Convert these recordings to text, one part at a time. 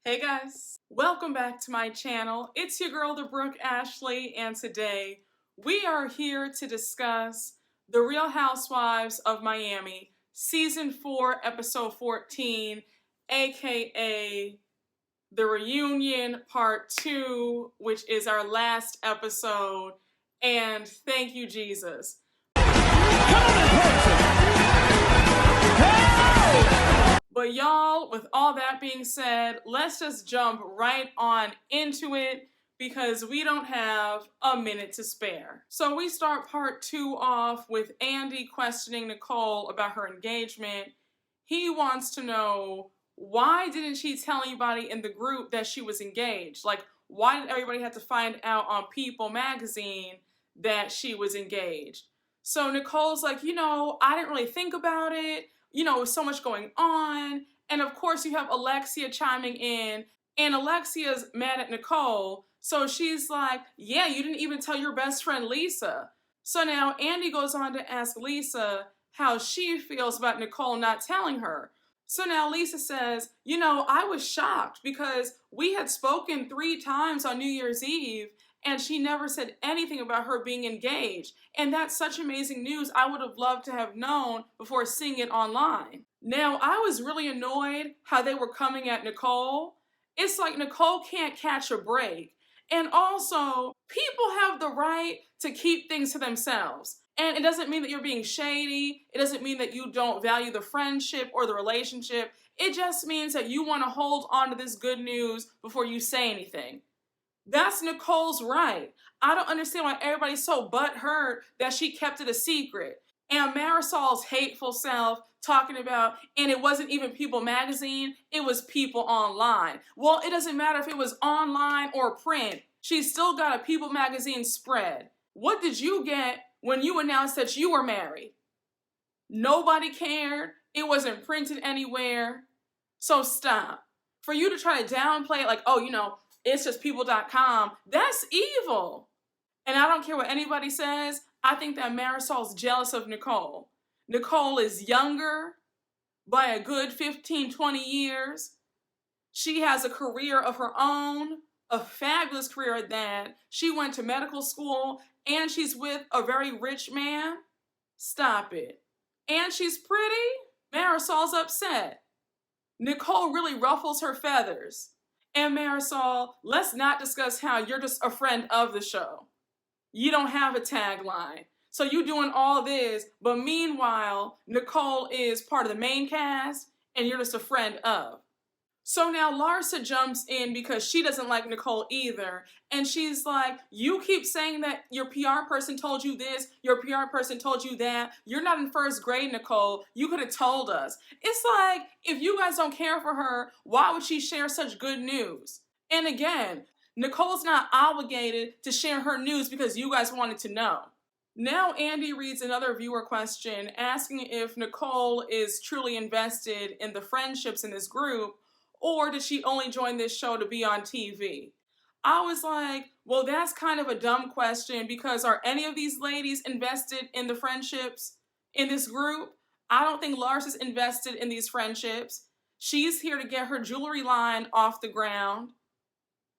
Hey guys, welcome back to my channel. It's your girl, the Brooke Ashley, and today we are here to discuss The Real Housewives of Miami, Season 4, Episode 14, aka The Reunion Part 2, which is our last episode, and thank you, Jesus. But y'all, with all that being said, let's just jump right on into it because we don't have a minute to spare. So we start part 2 off with Andy questioning Nicole about her engagement. He wants to know, why didn't she tell anybody in the group that she was engaged? Like, why did everybody have to find out on People magazine that she was engaged? So Nicole's like, I didn't really think about it. With so much going on. And of course, you have Alexia chiming in, and Alexia's mad at Nicole. So she's like, yeah, you didn't even tell your best friend Lisa. So now Andy goes on to ask Lisa how she feels about Nicole not telling her. So now Lisa says, I was shocked because we had spoken 3 times on New Year's Eve and she never said anything about her being engaged. And that's such amazing news. I would have loved to have known before seeing it online. Now, I was really annoyed how they were coming at Nicole. It's like Nicole can't catch a break. And also, people have the right to keep things to themselves. And it doesn't mean that you're being shady. It doesn't mean that you don't value the friendship or the relationship. It just means that you want to hold on to this good news before you say anything. That's Nicole's right. I don't understand why everybody's so butthurt that she kept it a secret. And Marisol's hateful self talking about, and it wasn't even People magazine, it was People online. Well, it doesn't matter if it was online or print. She's still got a People magazine spread. What did you get when you announced that you were married? Nobody cared. It wasn't printed anywhere. So stop. For you to try to downplay it like, it's just people.com, that's evil. And I don't care what anybody says, I think that Marisol's jealous of Nicole. Nicole is younger by a good 15, 20 years. She has a career of her own, a fabulous career at that. She went to medical school and she's with a very rich man. Stop it. And she's pretty. Marisol's upset. Nicole really ruffles her feathers. And Marisol, let's not discuss how you're just a friend of the show. You don't have a tagline. So you doing all this, but meanwhile, Nicole is part of the main cast and you're just a friend of. So now Larsa jumps in because she doesn't like Nicole either. And she's like, you keep saying that your PR person told you this, your PR person told you that. You're not in first grade, Nicole. You could have told us. It's like, if you guys don't care for her, why would she share such good news? And again, Nicole's not obligated to share her news because you guys wanted to know. Now Andy reads another viewer question asking if Nicole is truly invested in the friendships in this group, or did she only join this show to be on TV? I was like, well, that's kind of a dumb question because are any of these ladies invested in the friendships in this group? I don't think Larsa's invested in these friendships. She's here to get her jewelry line off the ground.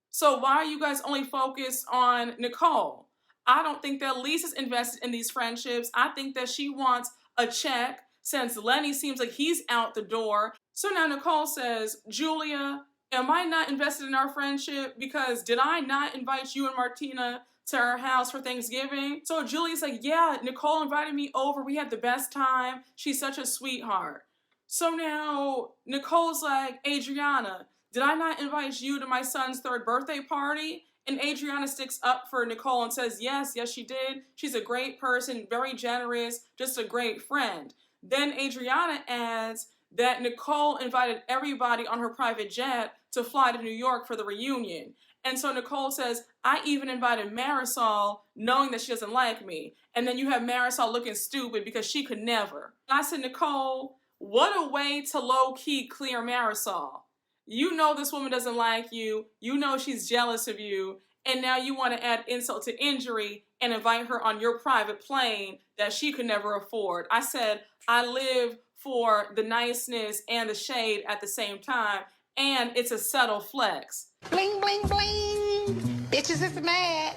So why are you guys only focused on Nicole? I don't think that Lisa's invested in these friendships. I think that she wants a check since Lenny seems like he's out the door. So now Nicole says, Julia, am I not invested in our friendship because did I not invite you and Martina to our house for Thanksgiving? So Julia's like, yeah, Nicole invited me over. We had the best time. She's such a sweetheart. So now Nicole's like, Adriana, did I not invite you to my son's 3rd birthday party? And Adriana sticks up for Nicole and says, yes, she did. She's a great person, very generous, just a great friend. Then Adriana adds that Nicole invited everybody on her private jet to fly to New York for the reunion. And so Nicole says, I even invited Marisol knowing that she doesn't like me. And then you have Marisol looking stupid because she could never. And I said, Nicole, what a way to low-key clear Marisol. You know this woman doesn't like you. You know she's jealous of you. And now you want to add insult to injury and invite her on your private plane that she could never afford. I said, I live for the niceness and the shade at the same time. and it's a subtle flex. Bling, bling, bling. Bitches is mad.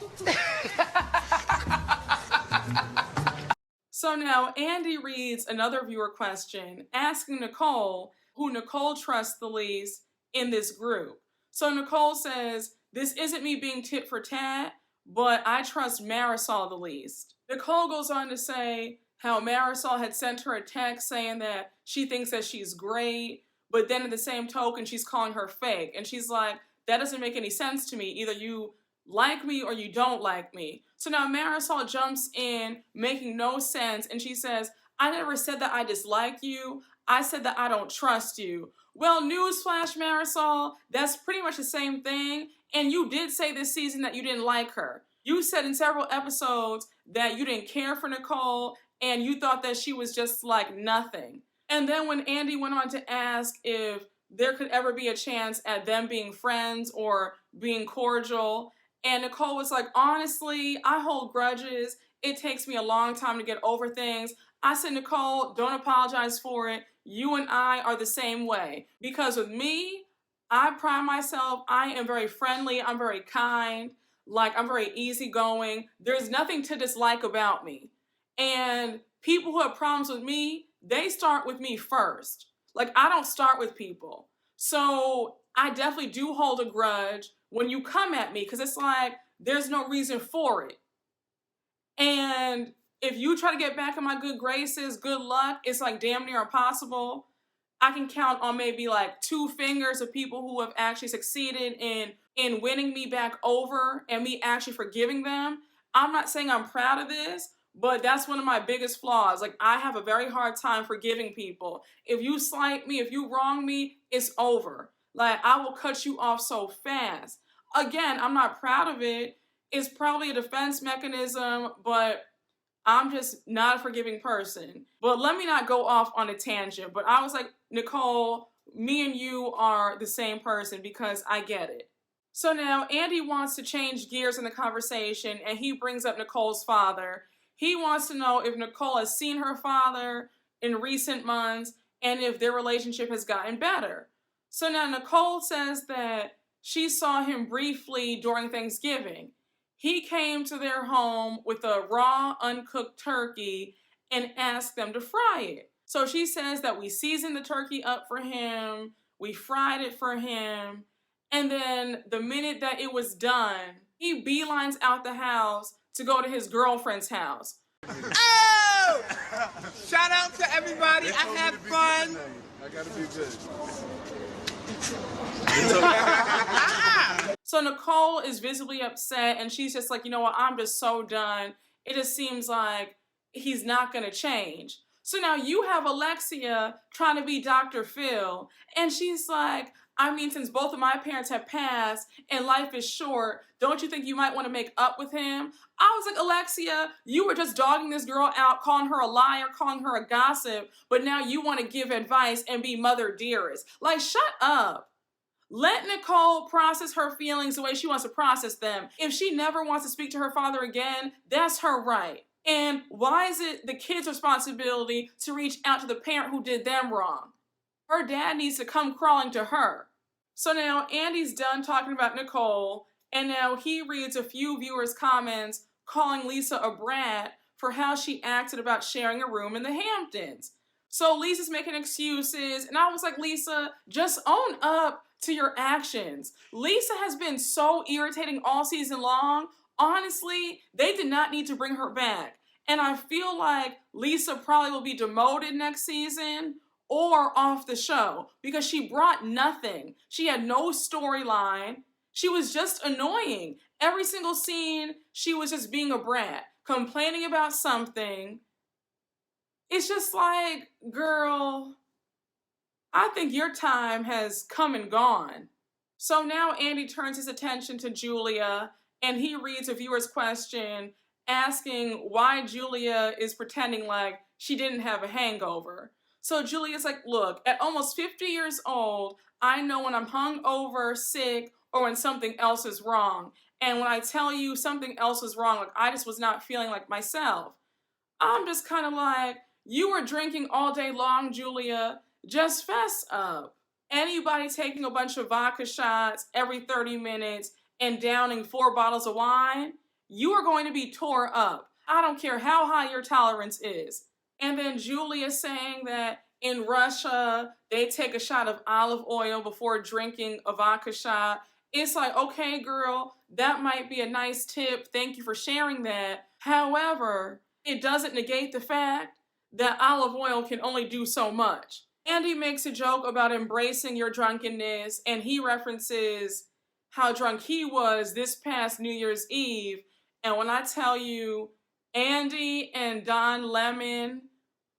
So now Andy reads another viewer question asking Nicole who Nicole trusts the least in this group. So Nicole says, this isn't me being tit for tat, but I trust Marisol the least. Nicole goes on to say how Marisol had sent her a text saying that she thinks that she's great, but then in the same token, she's calling her fake. And she's like, that doesn't make any sense to me. Either you like me or you don't like me. So now Marisol jumps in, making no sense, and she says, I never said that I dislike you. I said that I don't trust you. Well, newsflash, Marisol, that's pretty much the same thing. And you did say this season that you didn't like her. You said in several episodes that you didn't care for Nicole and you thought that she was just like nothing. And then when Andy went on to ask if there could ever be a chance at them being friends or being cordial, and Nicole was like, honestly, I hold grudges. It takes me a long time to get over things. I said, Nicole, don't apologize for it. You and I are the same way. Because with me, I pride myself, I am very friendly, I'm very kind, like I'm very easygoing. There's nothing to dislike about me. And people who have problems with me, they start with me first. Like I don't start with people. So I definitely do hold a grudge when you come at me because it's like there's no reason for it. And if you try to get back in my good graces, good luck, it's like damn near impossible. I can count on maybe like 2 fingers of people who have actually succeeded in winning me back over and me actually forgiving them. I'm not saying I'm proud of this, but that's one of my biggest flaws. Like I have a very hard time forgiving people. If you slight me, if you wrong me, it's over. Like I will cut you off so fast. Again, I'm not proud of it. It's probably a defense mechanism, but I'm just not a forgiving person. But let me not go off on a tangent. But I was like, Nicole, me and you are the same person because I get it. So now Andy wants to change gears in the conversation and he brings up Nicole's father. He wants to know if Nicole has seen her father in recent months and if their relationship has gotten better. So now Nicole says that she saw him briefly during Thanksgiving. He came to their home with a raw, uncooked turkey and asked them to fry it. So she says that we seasoned the turkey up for him, we fried it for him, and then the minute that it was done, he beelines out the house to go to his girlfriend's house. Oh! Shout out to everybody. I had fun. I gotta be good. So Nicole is visibly upset and she's just like, you know what, I'm just so done. It just seems like he's not gonna change. So now you have Alexia trying to be Dr. Phil and she's like, I mean, since both of my parents have passed and life is short, don't you think you might want to make up with him? I was like, Alexia, you were just dogging this girl out, calling her a liar, calling her a gossip, but now you want to give advice and be mother dearest. Like, shut up. Let Nicole process her feelings the way she wants to process them. If she never wants to speak to her father again, that's her right. And why is it the kid's responsibility to reach out to the parent who did them wrong? Her dad needs to come crawling to her. So now Andy's done talking about Nicole, and now he reads a few viewers' comments calling Lisa a brat for how she acted about sharing a room in the Hamptons. So Lisa's making excuses, and I was like, Lisa, just own up to your actions. Lisa has been so irritating all season long. Honestly, they did not need to bring her back. And I feel like Lisa probably will be demoted next season or off the show because she brought nothing. She had no storyline. She was just annoying. Every single scene, she was just being a brat, complaining about something. It's just like, girl, I think your time has come and gone. So now Andy turns his attention to Julia and he reads a viewer's question asking why Julia is pretending like she didn't have a hangover. So Julia's like, look, at almost 50 years old, I know when I'm hungover, sick, or when something else is wrong. And when I tell you something else was wrong, like I just was not feeling like myself. I'm just kind of like, you were drinking all day long, Julia. Just fess up. anybody taking a bunch of vodka shots every 30 minutes and downing 4 bottles of wine, you are going to be tore up. I don't care how high your tolerance is. And then Julia saying that in Russia, they take a shot of olive oil before drinking a vodka shot. It's like, okay, girl, that might be a nice tip. Thank you for sharing that. However, it doesn't negate the fact that olive oil can only do so much. Andy makes a joke about embracing your drunkenness, and he references how drunk he was this past New Year's Eve. And when I tell you, Andy and Don Lemon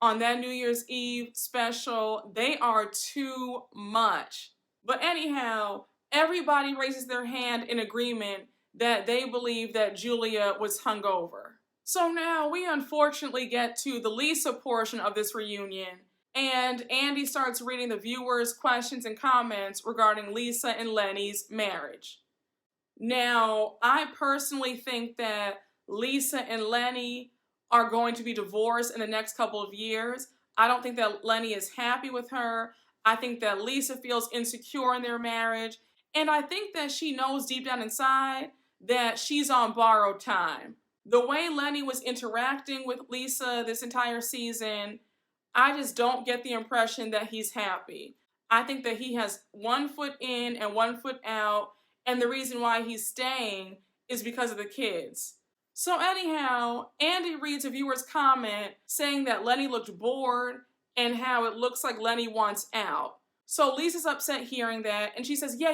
on that New Year's Eve special, they are too much. But anyhow, everybody raises their hand in agreement that they believe that Julia was hungover. So now we unfortunately get to the Lisa portion of this reunion, and Andy starts reading the viewers' questions and comments regarding Lisa and Lenny's marriage. Now, I personally think that Lisa and Lenny are going to be divorced in the next couple of years. I don't think that Lenny is happy with her. I think that Lisa feels insecure in their marriage. And I think that she knows deep down inside that she's on borrowed time. The way Lenny was interacting with Lisa this entire season, I just don't get the impression that he's happy. I think that he has one foot in and one foot out, and the reason why he's staying is because of the kids. So anyhow, Andy reads a viewer's comment saying that Lenny looked bored and how it looks like Lenny wants out. So Lisa's upset hearing that, and she says, yeah,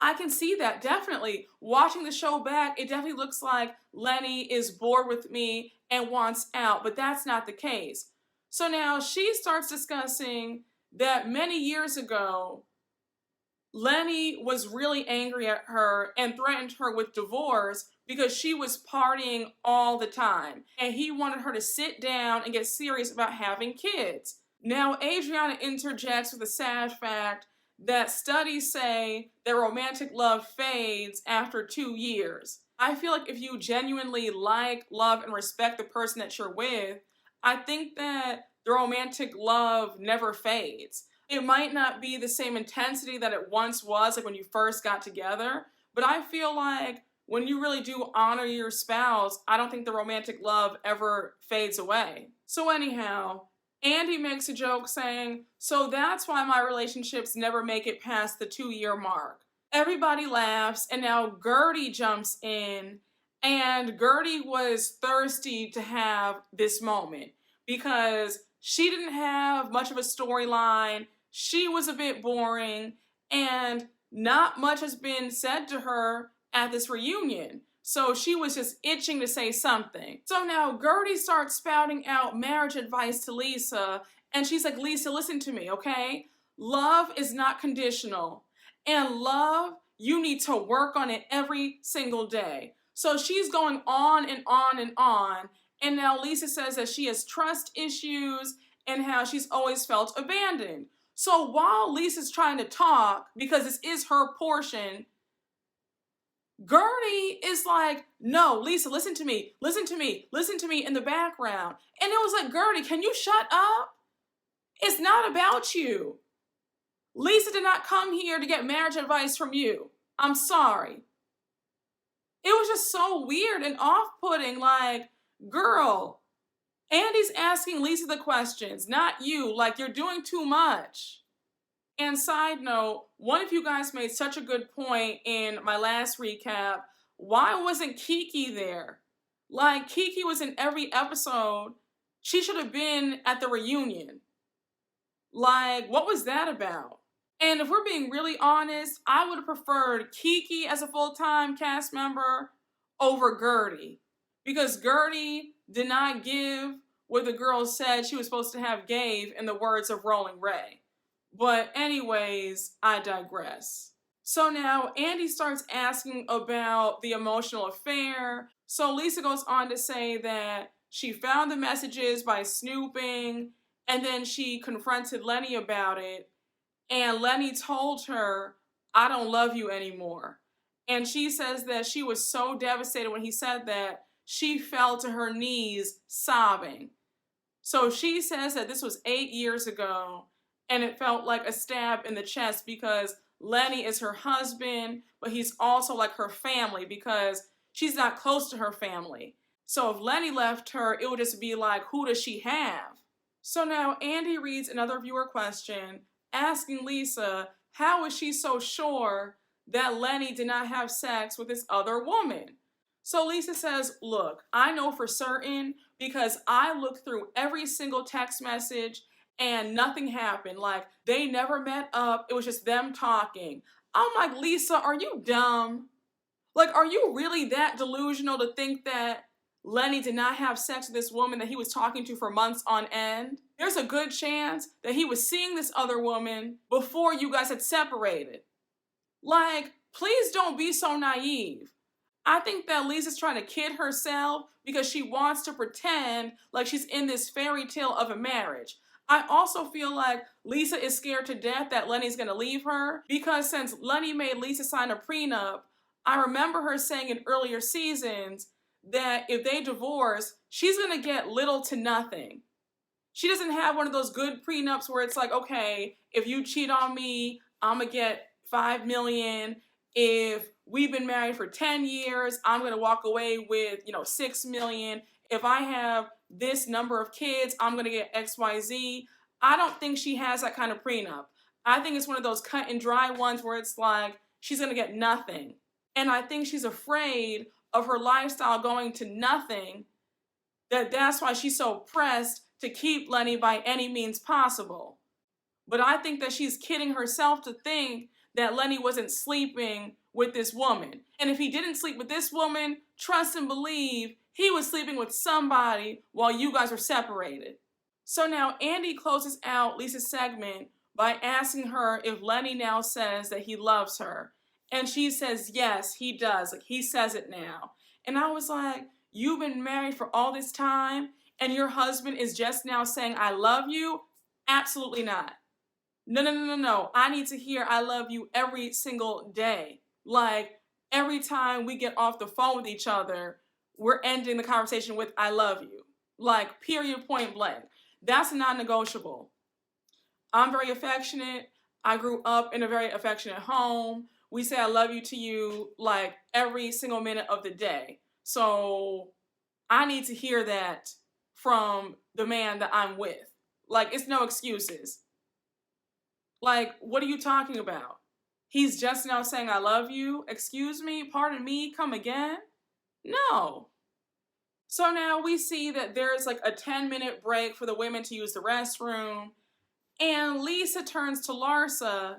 I can see that, definitely. Watching the show back, it definitely looks like Lenny is bored with me and wants out, but that's not the case. So now she starts discussing that many years ago, Lenny was really angry at her and threatened her with divorce because she was partying all the time. And he wanted her to sit down and get serious about having kids. Now, Adriana interjects with the sad fact that studies say that romantic love fades after 2 years. I feel like if you genuinely like, love, and respect the person that you're with, I think that the romantic love never fades. It might not be the same intensity that it once was, like when you first got together, but I feel like when you really do honor your spouse, I don't think the romantic love ever fades away. So anyhow, Andy makes a joke saying, so that's why my relationships never make it past the 2-year mark. Everybody laughs, and now Gertie jumps in, and Gertie was thirsty to have this moment because she didn't have much of a storyline. She was a bit boring, and not much has been said to her at this reunion. So she was just itching to say something. So now Gertie starts spouting out marriage advice to Lisa, and she's like, Lisa, listen to me, okay? Love is not conditional. And love, you need to work on it every single day. So she's going on and on and on. And now Lisa says that she has trust issues and how she's always felt abandoned. So while Lisa's trying to talk, because this is her portion, Gertie is like, no, Lisa, listen to me in the background. And it was like, Gertie, can you shut up? It's not about you. Lisa did not come here to get marriage advice from you. I'm sorry. It was just so weird and off-putting, like, girl, Andy's asking Lisa the questions, not you. Like, you're doing too much. And side note, one of you guys made such a good point in my last recap. Why wasn't Kiki there? Like, Kiki was in every episode. She should have been at the reunion. Like, what was that about? And if we're being really honest, I would have preferred Kiki as a full-time cast member over Gertie. Because Gertie did not give what the girl said she was supposed to have gave in the words of Rolling Ray. But anyways, I digress. So now Andy starts asking about the emotional affair. So Lisa goes on to say that she found the messages by snooping, and then she confronted Lenny about it. And Lenny told her, I don't love you anymore. And she says that she was so devastated when he said that, she fell to her knees sobbing. So she says that this was 8 years ago, And it felt like a stab in the chest because Lenny is her husband, but he's also like her family because she's not close to her family. So if Lenny left her, it would just be like, who does she have? So now Andy reads another viewer question asking Lisa, how is she so sure that Lenny did not have sex with this other woman? So Lisa says, look, I know for certain because I looked through every single text message and nothing happened. Like, they never met up. It was just them talking. I'm like, Lisa, are you dumb? Like, are you really that delusional to think that Lenny did not have sex with this woman that he was talking to for months on end? There's a good chance that he was seeing this other woman before you guys had separated. Like, please don't be so naive. I think that Lisa's trying to kid herself because she wants to pretend like she's in this fairy tale of a marriage. I also feel like Lisa is scared to death that Lenny's going to leave her because since Lenny made Lisa sign a prenup, I remember her saying in earlier seasons that if they divorce, she's going to get little to nothing. She doesn't have one of those good prenups where it's like, okay, if you cheat on me, I'm going to get $5 million. If we've been married for 10 years, I'm going to walk away with, $6 million. If I have this number of kids, I'm going to get XYZ. I don't think she has that kind of prenup. I think it's one of those cut and dry ones where it's like, she's going to get nothing. And I think she's afraid of her lifestyle going to nothing, that's why she's so pressed to keep Lenny by any means possible. But I think that she's kidding herself to think that Lenny wasn't sleeping with this woman. And if he didn't sleep with this woman, trust and believe he was sleeping with somebody while you guys were separated. So now Andy closes out Lisa's segment by asking her if Lenny now says that he loves her. And she says, yes, he does. Like, he says it now. And I was like, you've been married for all this time and your husband is just now saying, I love you? Absolutely not. No. I need to hear I love you every single day. Like, every time we get off the phone with each other, we're ending the conversation with I love you. Like, period, point blank. That's non-negotiable. I'm very affectionate. I grew up in a very affectionate home. We say I love you to you like every single minute of the day. So I need to hear that from the man that I'm with. Like, it's no excuses. Like, what are you talking about? He's just now saying I love you? Excuse me? Pardon me? Come again? No. So now we see that there's like a 10-minute break for the women to use the restroom. And Lisa turns to Larsa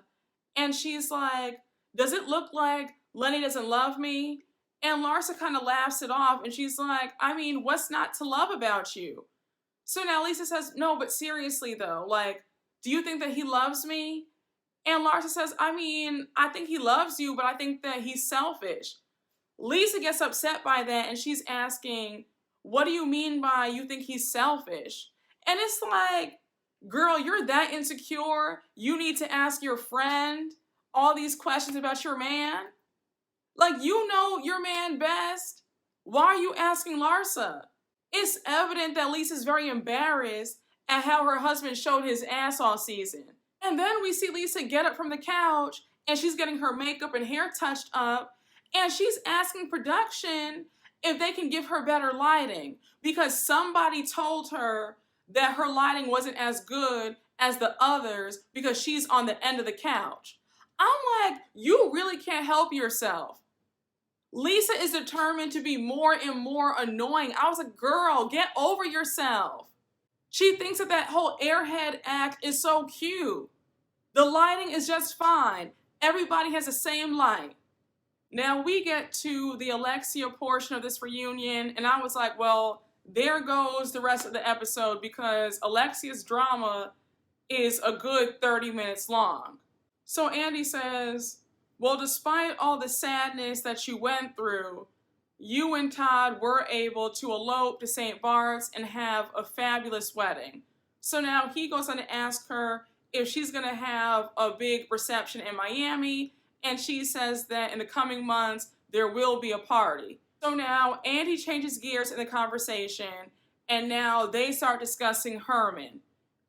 and she's like, does it look like Lenny doesn't love me? And Larsa kind of laughs it off and she's like, I mean, what's not to love about you? So now Lisa says, no, but seriously though, like, do you think that he loves me? And Larsa says, I mean, I think he loves you, but I think that he's selfish. Lisa gets upset by that and she's asking, what do you mean by you think he's selfish? And it's like, girl, you're that insecure. You need to ask your friend all these questions about your man. Like, you know your man best. Why are you asking Larsa? It's evident that Lisa's very embarrassed at how her husband showed his ass all season. And then we see Lisa get up from the couch and she's getting her makeup and hair touched up and she's asking production if they can give her better lighting because somebody told her that her lighting wasn't as good as the others because she's on the end of the couch. I'm like, you really can't help yourself. Lisa is determined to be more and more annoying. I was like, girl, get over yourself. She thinks that whole airhead act is so cute. The lighting is just fine. Everybody has the same light. Now we get to the Alexia portion of this reunion, and I was like, well, there goes the rest of the episode because Alexia's drama is a good 30 minutes long. So Andy says, well, despite all the sadness that you went through, you and Todd were able to elope to St. Bart's and have a fabulous wedding. So now he goes on to ask her if she's going to have a big reception in Miami, and she says that in the coming months, there will be a party. So now Andy changes gears in the conversation, and now they start discussing Herman.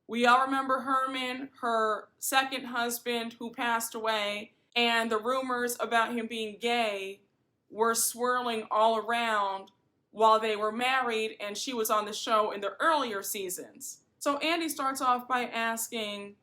We all remember Herman, her second husband who passed away, and the rumors about him being gay were swirling all around while they were married and she was on the show in the earlier seasons. So Andy starts off by asking,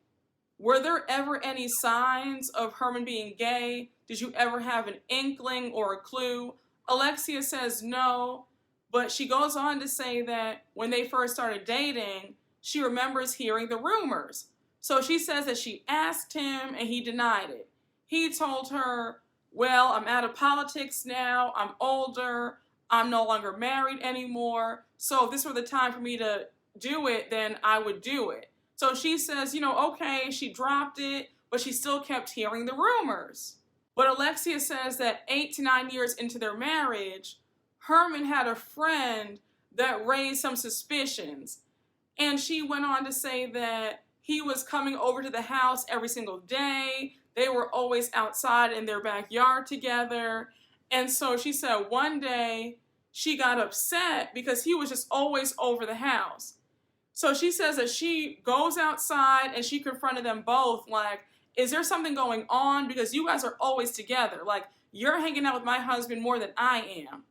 were there ever any signs of Herman being gay? Did you ever have an inkling or a clue? Alexia says no, but she goes on to say that when they first started dating, she remembers hearing the rumors. So she says that she asked him and he denied it. He told her, well, I'm out of politics now, I'm older, I'm no longer married anymore, so if this were the time for me to do it, then I would do it. So she says, okay, she dropped it, but she still kept hearing the rumors. But Alexia says that 8 to 9 years into their marriage, Herman had a friend that raised some suspicions. And she went on to say that he was coming over to the house every single day. They were always outside in their backyard together. And so she said one day she got upset because he was just always over the house. So she says that she goes outside and she confronted them both, like, is there something going on? Because you guys are always together. Like, you're hanging out with my husband more than I am.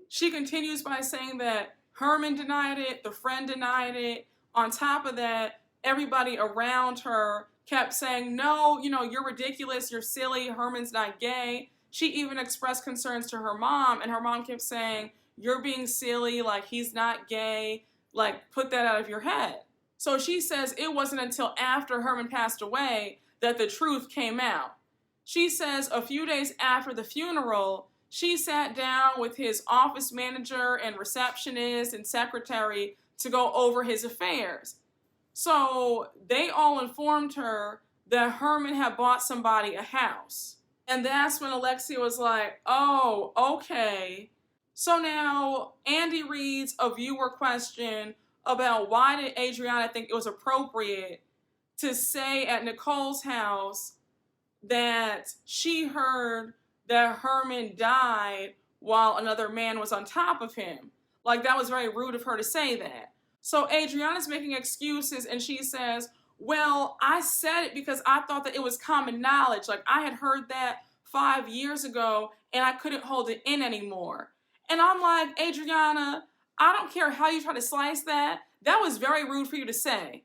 She continues by saying that Herman denied it, the friend denied it. On top of that, everybody around her kept saying, no, you're ridiculous, you're silly, Herman's not gay. She even expressed concerns to her mom, and her mom kept saying, you're being silly, like, he's not gay. Like, put that out of your head. So she says it wasn't until after Herman passed away that the truth came out. She says a few days after the funeral, she sat down with his office manager and receptionist and secretary to go over his affairs. So they all informed her that Herman had bought somebody a house. And that's when Alexia was like, oh, okay. So now Andy reads a viewer question about why did Adriana think it was appropriate to say at Nicole's house that she heard that Herman died while another man was on top of him. Like, that was very rude of her to say that. So Adriana's making excuses and she says, well, I said it because I thought that it was common knowledge. Like, I had heard that 5 years ago and I couldn't hold it in anymore. And I'm like, Adriana, I don't care how you try to slice that. That was very rude for you to say.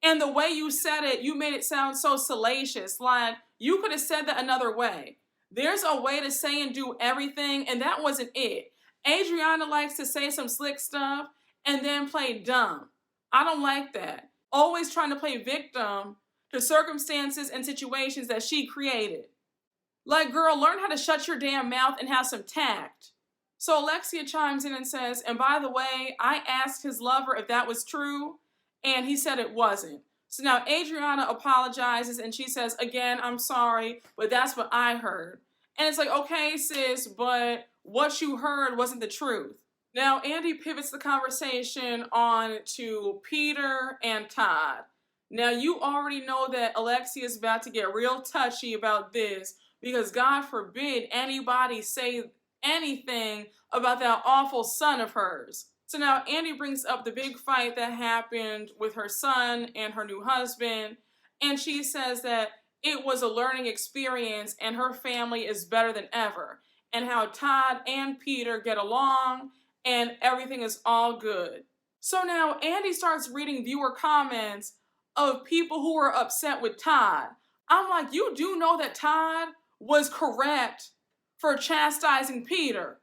And the way you said it, you made it sound so salacious. Like, you could have said that another way. There's a way to say and do everything, and that wasn't it. Adriana likes to say some slick stuff and then play dumb. I don't like that. Always trying to play victim to circumstances and situations that she created. Like, girl, learn how to shut your damn mouth and have some tact. So Alexia chimes in and says, and by the way, I asked his lover if that was true, and he said it wasn't. So now Adriana apologizes and she says, again, I'm sorry, but that's what I heard. And it's like, okay, sis, but what you heard wasn't the truth. Now Andy pivots the conversation on to Peter and Todd. Now you already know that Alexia is about to get real touchy about this because God forbid anybody say anything about that awful son of hers. So now Andy brings up the big fight that happened with her son and her new husband, and she says that it was a learning experience and her family is better than ever, and how Todd and Peter get along and everything is all good. So now Andy starts reading viewer comments of people who were upset with Todd. I'm like, you do know that Todd was correct for chastising Peter.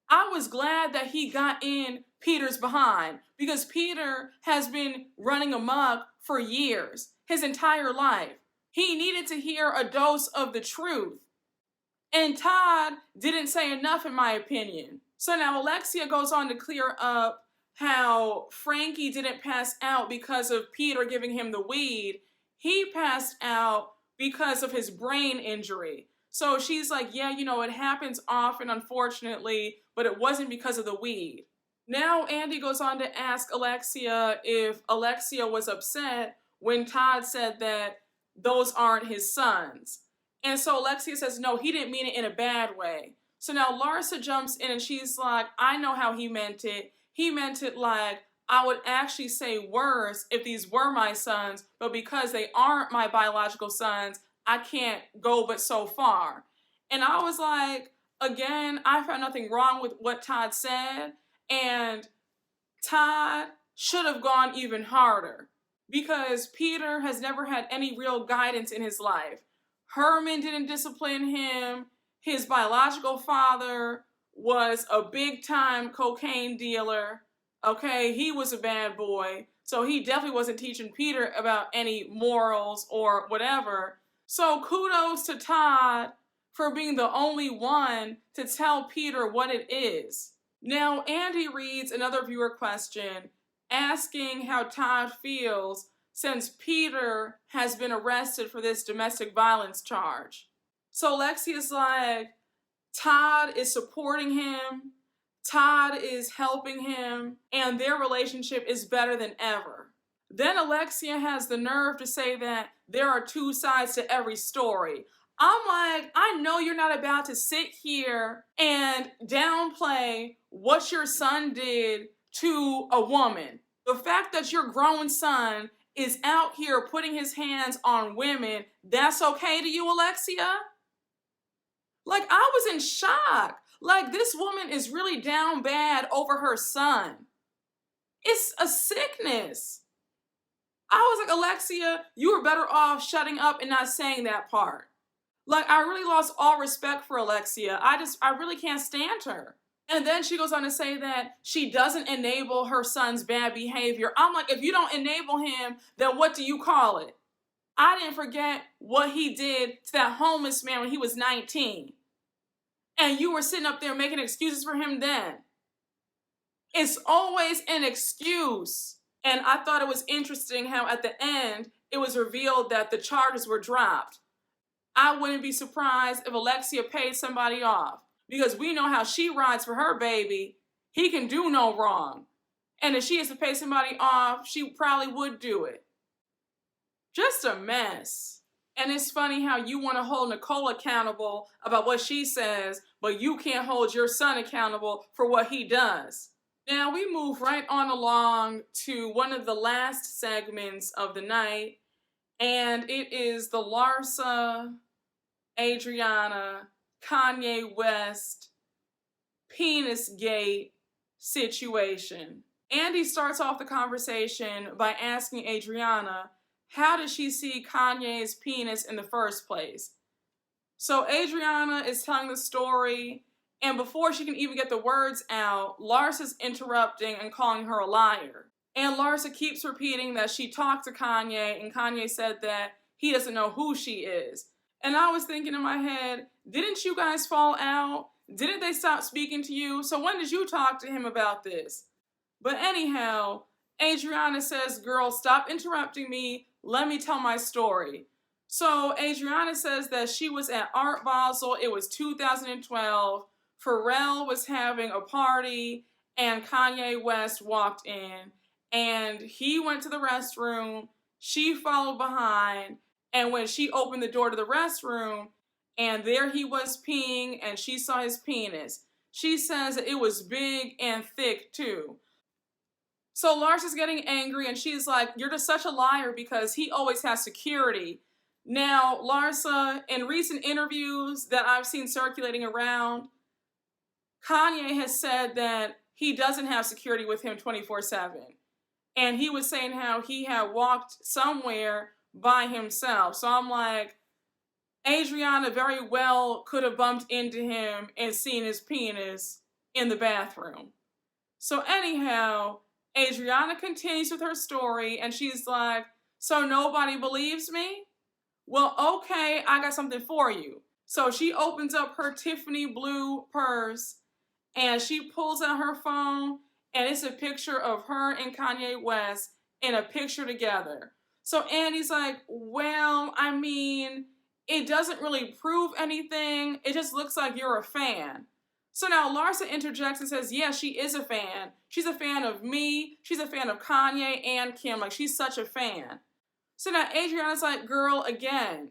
I was glad that he got in Peter's behind because Peter has been running amok for years, his entire life. He needed to hear a dose of the truth. And Todd didn't say enough, in my opinion. So now Alexia goes on to clear up how Frankie didn't pass out because of Peter giving him the weed. He passed out because of his brain injury. So she's like, yeah, it happens often, unfortunately, but it wasn't because of the weed. Now Andy goes on to ask Alexia if Alexia was upset when Todd said that those aren't his sons. And so Alexia says, no, he didn't mean it in a bad way. So now Larsa jumps in and she's like, I know how he meant it. He meant it like, I would actually say worse if these were my sons, but because they aren't my biological sons, I can't go but so far. And I was like, again, I found nothing wrong with what Todd said, and Todd should have gone even harder because Peter has never had any real guidance in his life. Herman didn't discipline him. His biological father was a big time cocaine dealer. Okay, he was a bad boy. So he definitely wasn't teaching Peter about any morals or whatever. So kudos to Todd for being the only one to tell Peter what it is. Now, Andy reads another viewer question asking how Todd feels since Peter has been arrested for this domestic violence charge. So Alexia's like, Todd is supporting him, Todd is helping him, and their relationship is better than ever. Then Alexia has the nerve to say that there are two sides to every story. I'm like, I know you're not about to sit here and downplay what your son did to a woman. The fact that your grown son is out here putting his hands on women, that's okay to you, Alexia? Like, I was in shock. Like, this woman is really down bad over her son. It's a sickness. I was like, Alexia, you were better off shutting up and not saying that part. Like, I really lost all respect for Alexia. I really can't stand her. And then she goes on to say that she doesn't enable her son's bad behavior. I'm like, if you don't enable him, then what do you call it? I didn't forget what he did to that homeless man when he was 19. And you were sitting up there making excuses for him then. It's always an excuse. And I thought it was interesting how at the end, it was revealed that the charges were dropped. I wouldn't be surprised if Alexia paid somebody off because we know how she rides for her baby. He can do no wrong. And if she has to pay somebody off, she probably would do it. Just a mess. And it's funny how you want to hold Nicole accountable about what she says, but you can't hold your son accountable for what he does. Now we move right on along to one of the last segments of the night, and it is the Larsa, Adriana, Kanye West, penis gate situation. Andy starts off the conversation by asking Adriana, how did she see Kanye's penis in the first place? So Adriana is telling the story, and before she can even get the words out, Larsa's interrupting and calling her a liar. And Larsa keeps repeating that she talked to Kanye, and Kanye said that he doesn't know who she is. And I was thinking in my head, didn't you guys fall out? Didn't they stop speaking to you? So when did you talk to him about this? But anyhow, Adriana says, girl, stop interrupting me. Let me tell my story. So Adriana says that she was at Art Basel. It was 2012. Pharrell was having a party and Kanye West walked in and he went to the restroom. She followed behind. And when she opened the door to the restroom and there he was peeing and she saw his penis, she says that it was big and thick too. So Larsa's getting angry and she's like, you're just such a liar because he always has security. Now, Larsa, in recent interviews that I've seen circulating around, Kanye has said that he doesn't have security with him 24/7. And he was saying how he had walked somewhere by himself. So I'm like, Adriana very well could have bumped into him and seen his penis in the bathroom. So anyhow, Adriana continues with her story and she's like, so nobody believes me? Well, okay, I got something for you. So she opens up her Tiffany blue purse and she pulls out her phone and it's a picture of her and Kanye West in a picture together. So Andy's like, well, I mean, it doesn't really prove anything. It just looks like you're a fan. So now Larsa interjects and says, yeah, she is a fan. She's a fan of me. She's a fan of Kanye and Kim. Like, she's such a fan. So now Adriana's like, girl, again,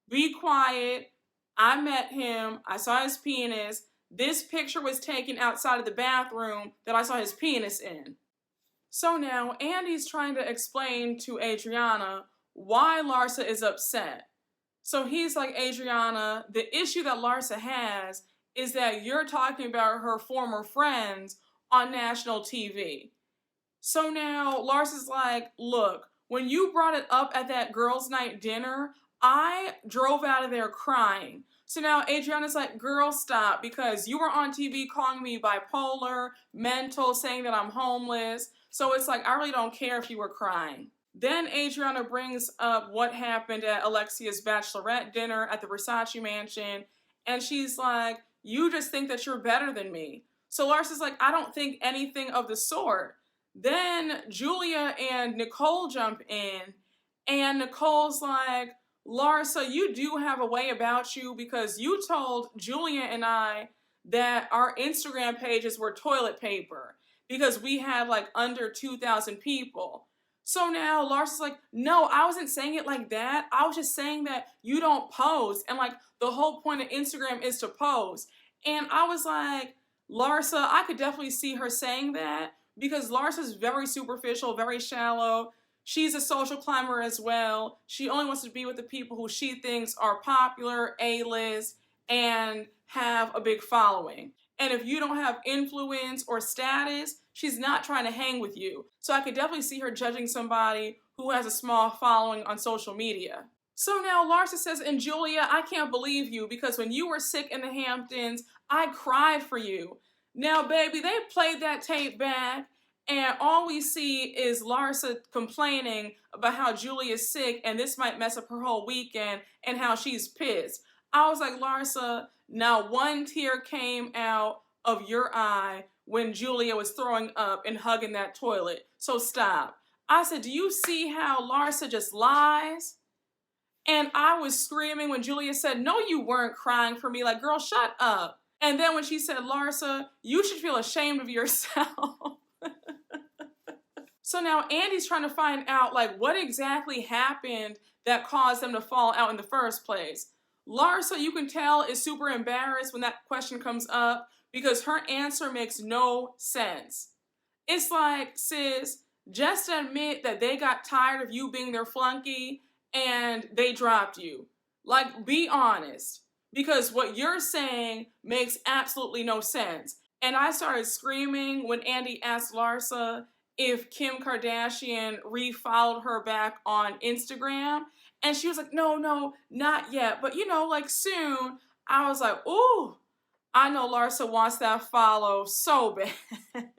be quiet. I met him. I saw his penis. This picture was taken outside of the bathroom that I saw his penis in. So now Andy's trying to explain to Adriana why Larsa is upset. So he's like, Adriana, the issue that Larsa has is that you're talking about her former friends on national TV. So now Larsa's like, look, when you brought it up at that girls' night dinner, I drove out of there crying. So now Adriana's like, girl, stop, because you were on TV calling me bipolar, mental, saying that I'm homeless. So it's like, I really don't care if you were crying. Then Adriana brings up what happened at Alexia's bachelorette dinner at the Versace mansion. And she's like, you just think that you're better than me. So Larsa's like, I don't think anything of the sort. Then Julia and Nicole jump in. And Nicole's like, Larsa, you do have a way about you because you told Julia and I that our Instagram pages were toilet paper because we had like under 2,000 people. So now Larsa's like, no, I wasn't saying it like that. I was just saying that you don't post. And like the whole point of Instagram is to post. And I was like, Larsa, I could definitely see her saying that because Larsa's very superficial, very shallow. She's a social climber as well. She only wants to be with the people who she thinks are popular, A-list, and have a big following. And if you don't have influence or status, she's not trying to hang with you. So I could definitely see her judging somebody who has a small following on social media. So now Larsa says, and Julia, I can't believe you because when you were sick in the Hamptons, I cried for you. Now, baby, they played that tape back, and all we see is Larsa complaining about how Julia is sick and this might mess up her whole weekend and how she's pissed. I was like, Larsa, not one tear came out of your eye when Julia was throwing up and hugging that toilet. So stop. I said, do you see how Larsa just lies? And I was screaming when Julia said, no, you weren't crying for me. Like, girl, shut up. And then when she said, Larsa, you should feel ashamed of yourself. So now Andy's trying to find out, like, what exactly happened that caused them to fall out in the first place. Larsa, you can tell, is super embarrassed when that question comes up because her answer makes no sense. It's like, sis, just admit that they got tired of you being their flunky and they dropped you. Like, be honest. Because what you're saying makes absolutely no sense. And I started screaming when Andy asked Larsa if Kim Kardashian refollowed her back on Instagram. And she was like, no, not yet. But, you know, like soon. I was like, ooh, I know Larsa wants that follow so bad.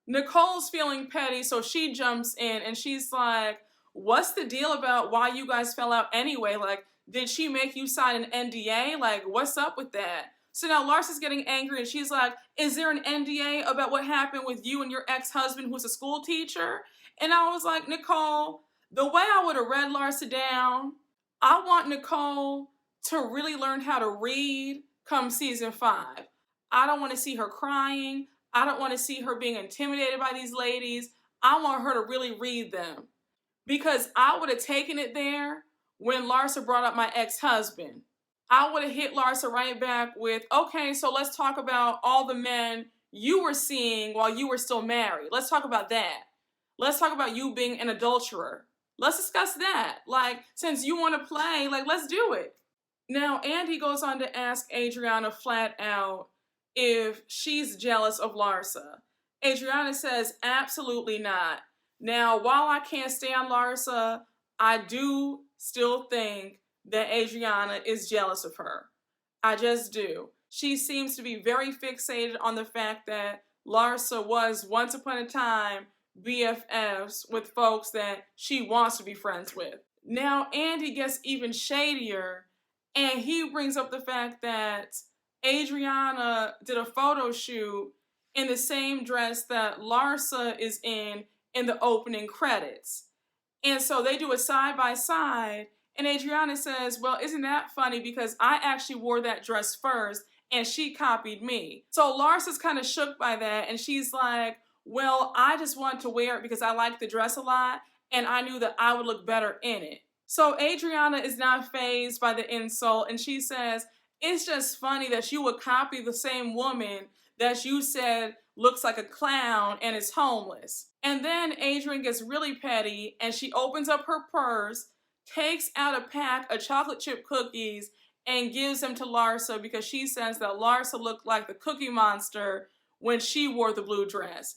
Nicole's feeling petty, so she jumps in and she's like, what's the deal about why you guys fell out anyway? Like, did she make you sign an NDA? Like, what's up with that? So now Larsa's getting angry and she's like, is there an NDA about what happened with you and your ex-husband who's a school teacher? And I was like, Nicole, the way I would have read Larsa down, I want Nicole to really learn how to read come season 5. I don't want to see her crying. I don't want to see her being intimidated by these ladies. I want her to really read them. Because I would have taken it there when Larsa brought up my ex-husband. I would have hit Larsa right back with, okay, so let's talk about all the men you were seeing while you were still married. Let's talk about that. Let's talk about you being an adulterer. Let's discuss that. Like, since you want to play, like, let's do it. Now, Andy goes on to ask Adriana flat out if she's jealous of Larsa. Adriana says, absolutely not. Now, while I can't stand Larsa, I do still think that Adriana is jealous of her. I just do. She seems to be very fixated on the fact that Larsa was once upon a time BFFs with folks that she wants to be friends with. Now, Andy gets even shadier and he brings up the fact that Adriana did a photo shoot in the same dress that Larsa is in the opening credits. And so they do a side by side. And Adriana says, well, isn't that funny because I actually wore that dress first and she copied me. So Larsa's kind of shook by that and she's like, well, I just wanted to wear it because I like the dress a lot and I knew that I would look better in it. So Adriana is not fazed by the insult and she says, it's just funny that you would copy the same woman that you said looks like a clown and is homeless. And then Adrian gets really petty and she opens up her purse, takes out a pack of chocolate chip cookies, and gives them to Larsa because she says that Larsa looked like the Cookie Monster when she wore the blue dress.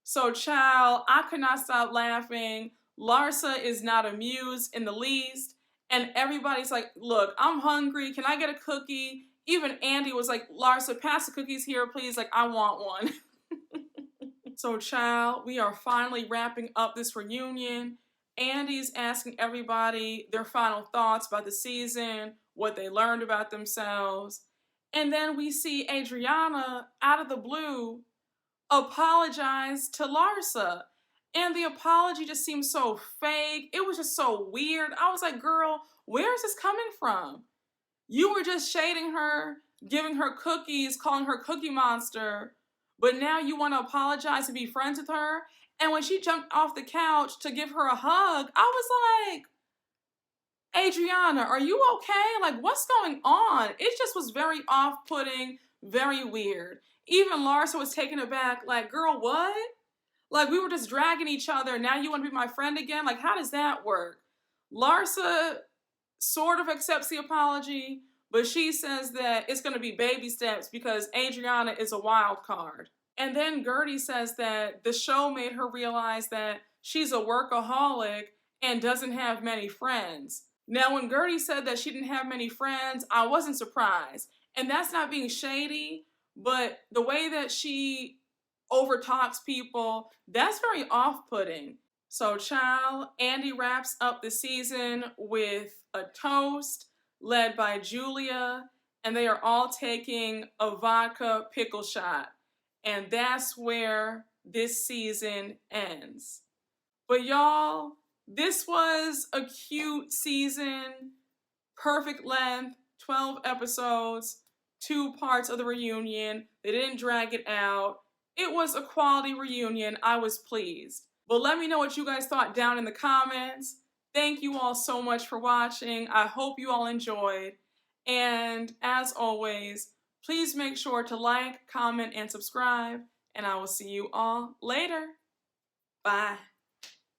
So, child, I could not stop laughing. Larsa is not amused in the least. And everybody's like, look, I'm hungry. Can I get a cookie? Even Andy was like, Larsa, pass the cookies here, please. Like, I want one. So, child, we are finally wrapping up this reunion. Andy's asking everybody their final thoughts about the season, what they learned about themselves. And then we see Adriana, out of the blue, apologize to Larsa. And the apology just seemed so fake. It was just so weird. I was like, girl, where is this coming from? You were just shading her, giving her cookies, calling her Cookie Monster, but now you want to apologize and be friends with her? And when she jumped off the couch to give her a hug, I was like, Adriana, are you okay? Like, what's going on? It just was very off-putting, very weird. Even Larsa was taken aback, like, girl, what? Like, we were just dragging each other. Now you want to be my friend again? Like, how does that work? Larsa sort of accepts the apology, but she says that it's going to be baby steps because Adriana is a wild card. And then Gertie says that the show made her realize that she's a workaholic and doesn't have many friends. Now, when Gertie said that she didn't have many friends, I wasn't surprised. And that's not being shady, but the way that she overtalks people, that's very off-putting. So, child, Andy wraps up the season with a toast led by Julia, and they are all taking a vodka pickle shot. And that's where this season ends. But y'all, this was a cute season, perfect length, 12 episodes, 2 parts of the reunion. They didn't drag it out. It was a quality reunion. I was pleased. But let me know what you guys thought down in the comments. Thank you all so much for watching. I hope you all enjoyed. And as always, please make sure to like, comment, and subscribe. And I will see you all later. Bye.